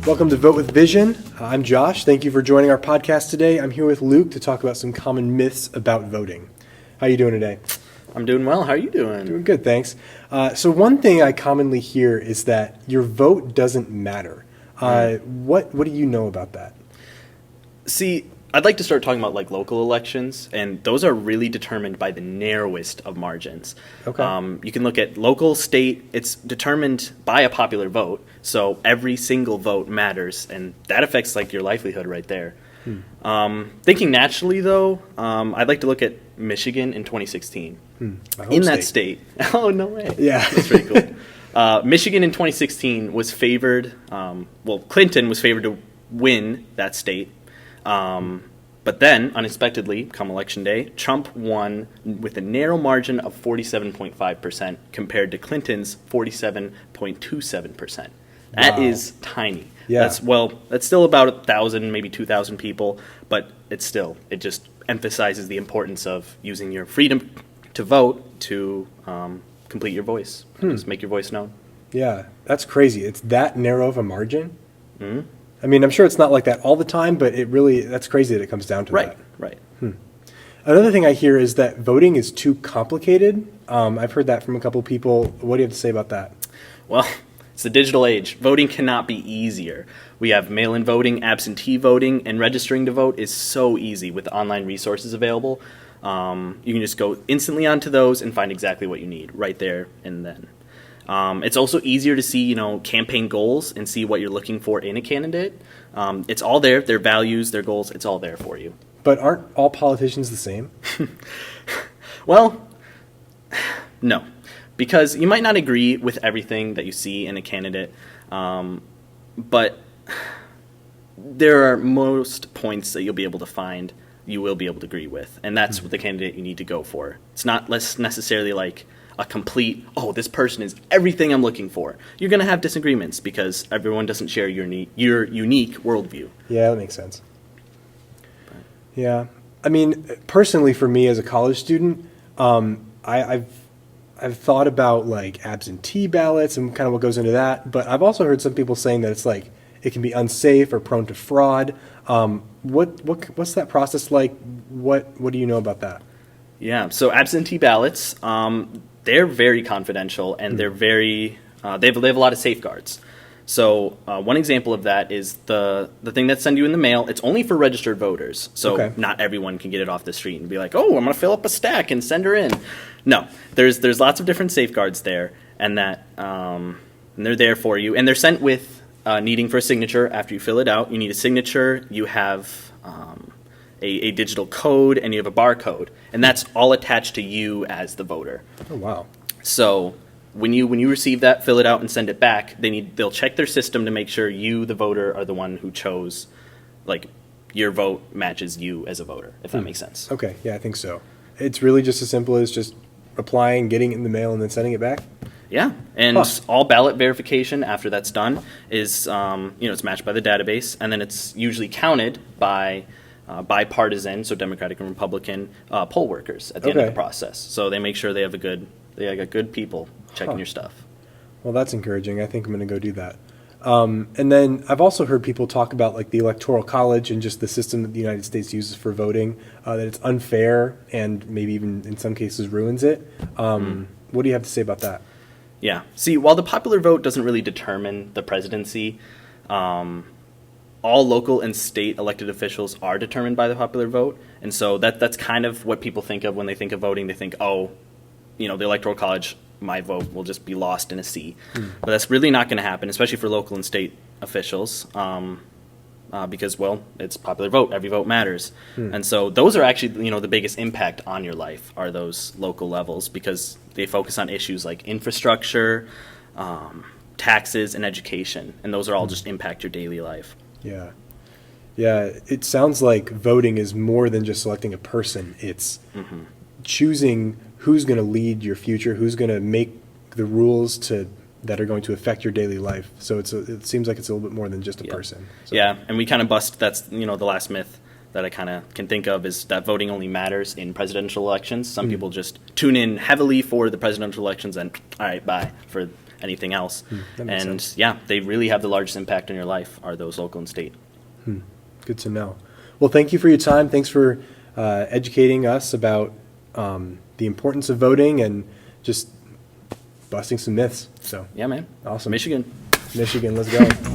Welcome to Vote with Vision. I'm Josh. Thank you for joining our podcast today. I'm here with Luke to talk about some common myths about voting. How are you doing today? I'm doing well. How are you doing? Doing good, thanks. So one thing I commonly hear is that your vote doesn't matter. What do you know about that? See, I'd like to start talking about like local elections, and those are really determined by the narrowest of margins. Okay. You can look at local, state. It's determined by a popular vote, so every single vote matters, and that affects like your livelihood right there. Thinking naturally, though, I'd like to look at Michigan in 2016. In that state. Oh, no way. Yeah. That's pretty cool. Michigan in 2016 was favored, Clinton was favored to win that state. But then, unexpectedly, come Election Day, Trump won with a narrow margin of 47.5% compared to Clinton's 47.27%. That is tiny. Yeah. That's still about 1,000, maybe 2,000 people, but it just emphasizes the importance of using your freedom to vote to complete your voice, just make your voice known. Yeah, that's crazy. It's that narrow of a margin? Mm-hmm. I mean, I'm sure it's not like that all the time, but that's crazy that it comes down to that. Right. Another thing I hear is that voting is too complicated. I've heard that from a couple people. What do you have to say about that? Well, it's the digital age. Voting cannot be easier. We have mail-in voting, absentee voting, and registering to vote is so easy with online resources available. You can just go instantly onto those and find exactly what you need right there and then. It's also easier to see, campaign goals and see what you're looking for in a candidate. It's all there, their values, their goals, it's all there for you. But aren't all politicians the same? Well, no, because you might not agree with everything that you see in a candidate, but there are most points that you'll be able to find you will be able to agree with, and that's what the candidate you need to go for. It's not less necessarily like a complete, this person is everything I'm looking for. You're going to have disagreements because everyone doesn't share your unique worldview. Yeah, that makes sense. Yeah. I mean, personally for me as a college student, I've thought about like absentee ballots and kind of what goes into that, but I've also heard some people saying that it's like it can be unsafe or prone to fraud. What's that process like? What do you know about that? Yeah, so absentee ballots, they're very confidential, and they're very they have a lot of safeguards. So one example of that is the thing that's sent you in the mail. It's only for registered voters, so not everyone can get it off the street and be like, I'm going to fill up a stack and send her in. No, there's lots of different safeguards there, and that and they're there for you, and they're sent with needing for a signature after you fill it out. You need a signature. You have a digital code, and you have a barcode, and that's all attached to you as the voter. Oh, wow. So when you receive that, fill it out and send it back, they'll check their system to make sure you, the voter, are the one who chose, like, your vote matches you as a voter, if that makes sense. Okay, yeah, I think so. It's really just as simple as just applying, getting it in the mail, and then sending it back? Yeah, and all ballot verification after that's done is, it's matched by the database, and then it's usually counted by bipartisan, so Democratic and Republican poll workers at the end of the process. So they make sure they have good people checking your stuff. Well, that's encouraging. I think I'm going to go do that. And then I've also heard people talk about like the Electoral College and just the system that the United States uses for voting, that it's unfair and maybe even in some cases ruins it. What do you have to say about that? Yeah. See, while the popular vote doesn't really determine the presidency, all local and state elected officials are determined by the popular vote. And so that's kind of what people think of when they think of voting. They think, the Electoral College, my vote will just be lost in a sea. But that's really not going to happen, especially for local and state officials, because, it's popular vote. Every vote matters. And so those are actually, the biggest impact on your life are those local levels because they focus on issues like infrastructure, taxes, and education. And those are all just impact your daily life. Yeah. Yeah, it sounds like voting is more than just selecting a person. It's choosing who's going to lead your future, who's going to make the rules that are going to affect your daily life. So it seems like it's a little bit more than just a person. So. Yeah, and we kind of that's the last myth that I kind of can think of is that voting only matters in presidential elections. Some people just tune in heavily for the presidential elections and all right, bye for anything else. That makes And sense. yeah, they really have the largest impact in your life are those local and state. Good to know. Well, thank you for your time. Thanks for educating us about the importance of voting and just busting some myths. So Yeah, man. awesome. Michigan. Michigan, let's go.